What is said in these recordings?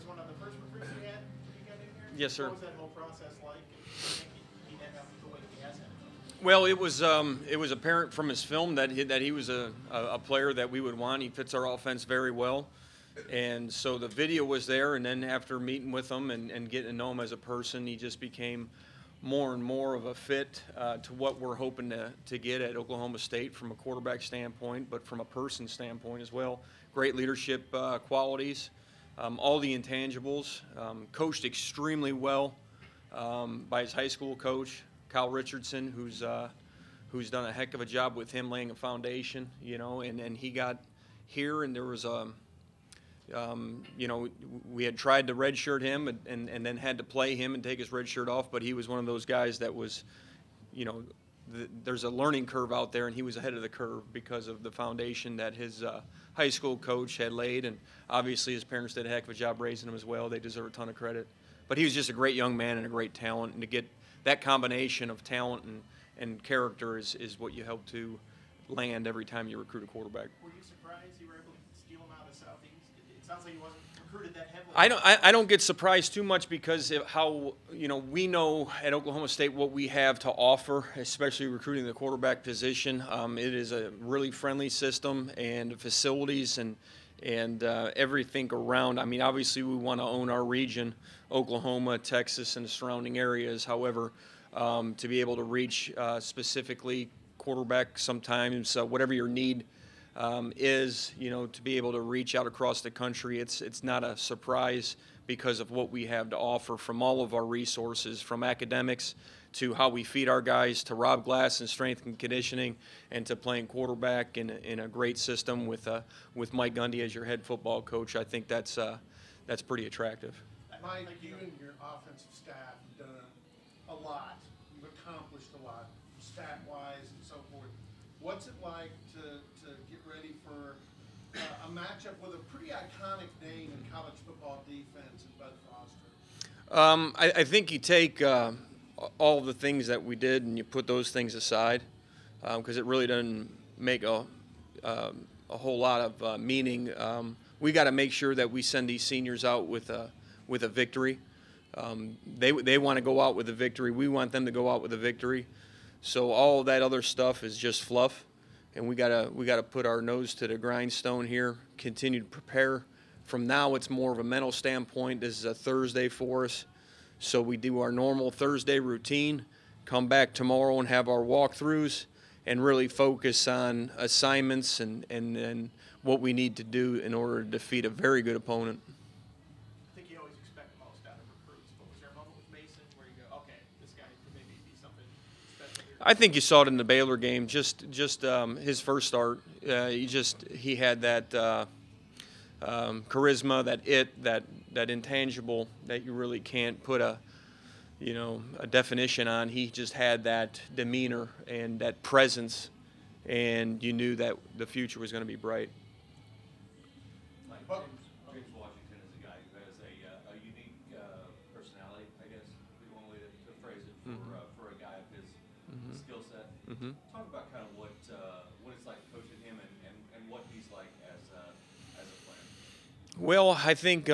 one of the first recruits you had when you got in here? Yes, sir. What was that whole process like? And do you think he ended up the way he has had? Well, it was apparent from his film that he was a player that we would want. He fits our offense very well. And so the video was there, and then after meeting with him and getting to know him as a person, he just became more and more of a fit to what we're hoping to get at Oklahoma State from a quarterback standpoint, but from a person standpoint as well. Great leadership qualities, all the intangibles, coached extremely well by his high school coach, Kyle Richardson, who's done a heck of a job with him laying a foundation, and he got here, and there was we had tried to redshirt him and then had to play him and take his red shirt off, but he was one of those guys that was, there's a learning curve out there, and he was ahead of the curve because of the foundation that his high school coach had laid, and obviously his parents did a heck of a job raising him as well. They deserve a ton of credit. But he was just a great young man and a great talent, and to get that combination of talent and character is what you hope to land every time you recruit a quarterback. Were you surprised you were able to steal him out of Southeast? It sounds like he wasn't recruited that heavily. I don't get surprised too much because of how we know at Oklahoma State what we have to offer, especially recruiting the quarterback position. It is a really friendly system and facilities and everything around. I mean, obviously we want to own our region, Oklahoma, Texas, and the surrounding areas. However, to be able to reach specifically quarterback sometimes, whatever your need is, to be able to reach out across the country, it's not a surprise because of what we have to offer from all of our resources, from academics to how we feed our guys, to Rob Glass and strength and conditioning, and to playing quarterback in a great system with Mike Gundy as your head football coach. I think that's pretty attractive. Mike, you and your offensive staff have done a lot. You've accomplished a lot, stat-wise and so forth. What's it like to get ready for a matchup with a pretty iconic name in college football defense in Bud Foster? I think you take all the things that we did and you put those things aside because it really doesn't make a whole lot of meaning. We got to make sure that we send these seniors out with a victory. They want to go out with a victory. We want them to go out with a victory. So all of that other stuff is just fluff, and we gotta put our nose to the grindstone here. Continue to prepare. From now, it's more of a mental standpoint. This is a Thursday for us, so we do our normal Thursday routine. Come back tomorrow and have our walkthroughs, and really focus on assignments and what we need to do in order to defeat a very good opponent. I think you always expect the most out of recruits, but was there a moment with Mason where you go, okay, this guy could maybe be something special here? I think you saw it in the Baylor game. Just his first start, he had that charisma, that intangible that you really can't put a definition on. He just had that demeanor and that presence, and you knew that the future was going to be bright. James Washington is a guy who has a unique personality, I guess, would be one way to phrase it for a guy of his skill set. Talk about kind of what it's like coaching him and what he's like as a player. Well, I think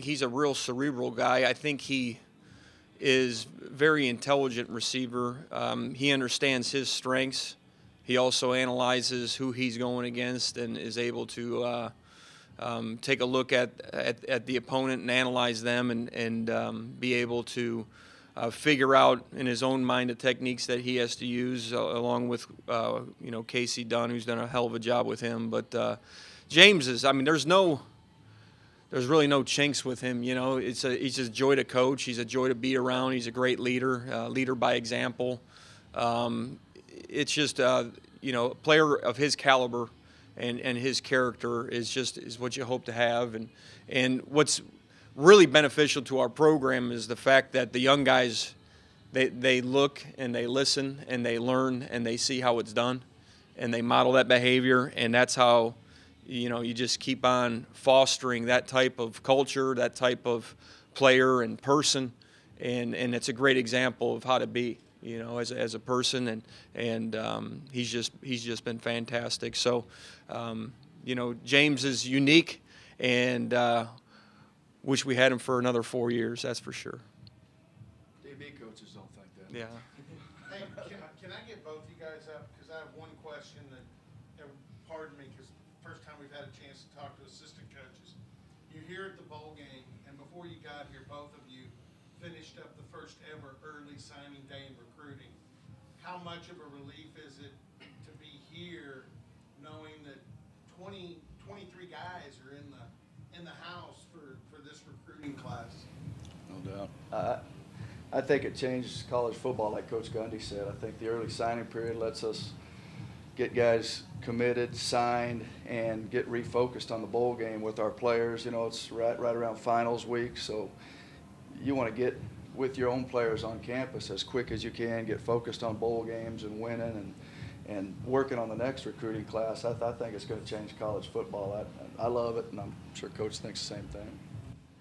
he's a real cerebral guy. I think he is very intelligent receiver. He understands his strengths. He also analyzes who he's going against and is able to take a look at the opponent and analyze them and be able to figure out in his own mind the techniques that he has to use, along with Casey Dunn, who's done a hell of a job with him. But James is, there's really no chinks with him. He's a joy to coach. He's a joy to be around. He's a great leader, leader by example. It's just a player of his caliber and his character is what you hope to have. And what's really beneficial to our program is the fact that the young guys, they look and they listen and they learn and they see how it's done and they model that behavior, and that's how you just keep on fostering that type of culture, that type of player and person, and it's a great example of how to be, as a person, and he's just been fantastic. So, James is unique, and wish we had him for another 4 years. That's for sure. DB coaches don't think that. Yeah. Hey, can I get both you guys up? Because I have one question that, pardon me, because first time we've had a chance to talk to assistant coaches. You're here at the bowl game, and before you got here, both of you finished up the first ever early signing day in recruiting. How much of a relief is it to be here knowing that 23 guys are in the house for this recruiting class? No doubt. I think it changes college football, like Coach Gundy said. I think the early signing period lets us get guys committed, signed, and get refocused on the bowl game with our players. You know, it's right around finals week, so you want to get with your own players on campus as quick as you can, get focused on bowl games and winning and working on the next recruiting class. I think it's going to change college football. I love it, and I'm sure Coach thinks the same thing.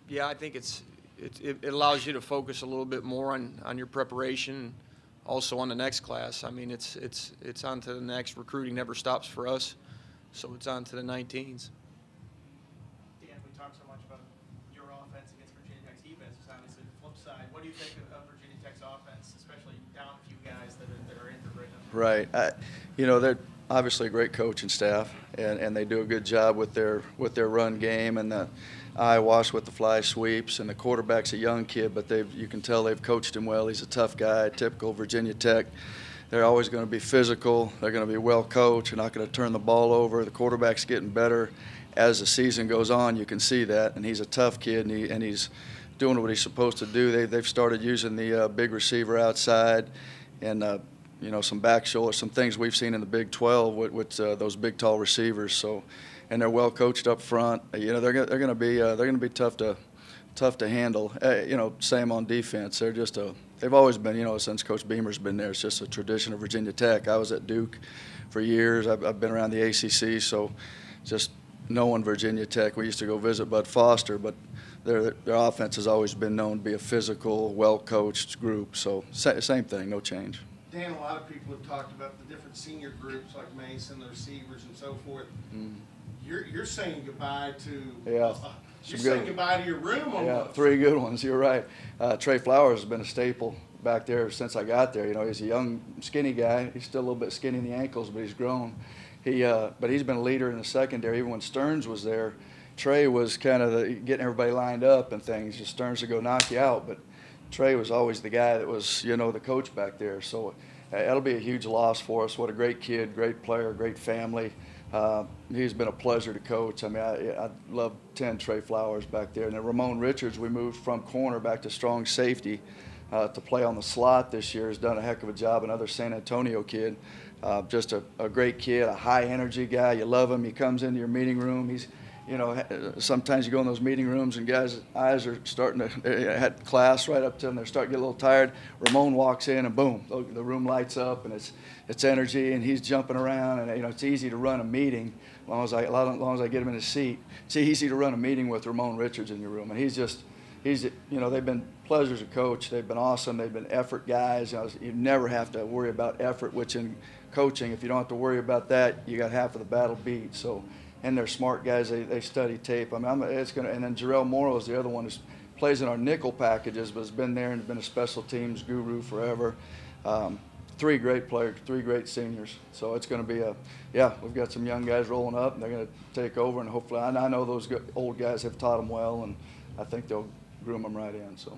Yeah, I think it allows you to focus a little bit more on your preparation, also on the next class. I mean, it's on to the next. Recruiting never stops for us, so it's on to the 19s. Dan, we talked so much about your offense against Virginia Tech's defense. It's obviously the flip side. What do you think of Virginia Tech's offense, especially down a few guys that are injured right now? Right. You know, they're obviously a great coaching staff, and they do a good job with their run game and the eye wash with the fly sweeps. And the quarterback's a young kid, but you can tell they've coached him well. He's a tough guy, typical Virginia Tech. They're always going to be physical. They're going to be well coached. They're not going to turn the ball over. The quarterback's getting better as the season goes on. You can see that, and he's a tough kid, and he's doing what he's supposed to do. They've started using the big receiver outside, and you know, some back shoulder, some things we've seen in the Big 12 with those big, tall receivers. So, and they're well coached up front. You know, they're going to be tough to handle. You know, same on defense. They've always been, you know, since Coach Beamer's been there. It's just a tradition of Virginia Tech. I was at Duke for years. I've been around the ACC, so just knowing Virginia Tech. We used to go visit Bud Foster, but their offense has always been known to be a physical, well-coached group. So same thing, no change. Dan, a lot of people have talked about the different senior groups like Mason, the receivers, and so forth. You're saying goodbye to you're saying goodbye to your room almost. Yeah, 3 good ones. You're right. Trey Flowers has been a staple back there since I got there. You know, he's a young, skinny guy. He's still a little bit skinny in the ankles, but he's grown. But he's been a leader in the secondary. Even when Stearns was there, Trey was kind of getting everybody lined up and things. Just Stearns would go knock you out, but Trey was always the guy that was, you know, the coach back there. So that'll be a huge loss for us. What a great kid, great player, great family. He's been a pleasure to coach. I mean, I love 10 Trey Flowers back there. And then Ramon Richards, we moved from corner back to strong safety to play on the slot this year. Has done a heck of a job. Another San Antonio kid. Just a great kid, a high energy guy. You love him. He comes into your meeting room. He's, you know, sometimes you go in those meeting rooms and guys' eyes are starting to, they had class right up to them, they're starting to get a little tired. Ramon walks in and boom, the room lights up and it's energy and he's jumping around and, you know, it's easy to run a meeting as long as I get him in his seat. It's easy to run a meeting with Ramon Richards in your room, and he's, you know, they've been pleasures to coach. They've been awesome. They've been effort guys. You never have to worry about effort, which in coaching, if you don't have to worry about that, you got half of the battle beat. So. And they're smart guys. They study tape. I mean, and then Jarrell Morrow is the other one who plays in our nickel packages, but has been there and been a special teams guru forever. 3 great players, 3 great seniors. So it's going to be we've got some young guys rolling up, and they're going to take over. And hopefully, I know those old guys have taught them well, and I think they'll groom them right in. So.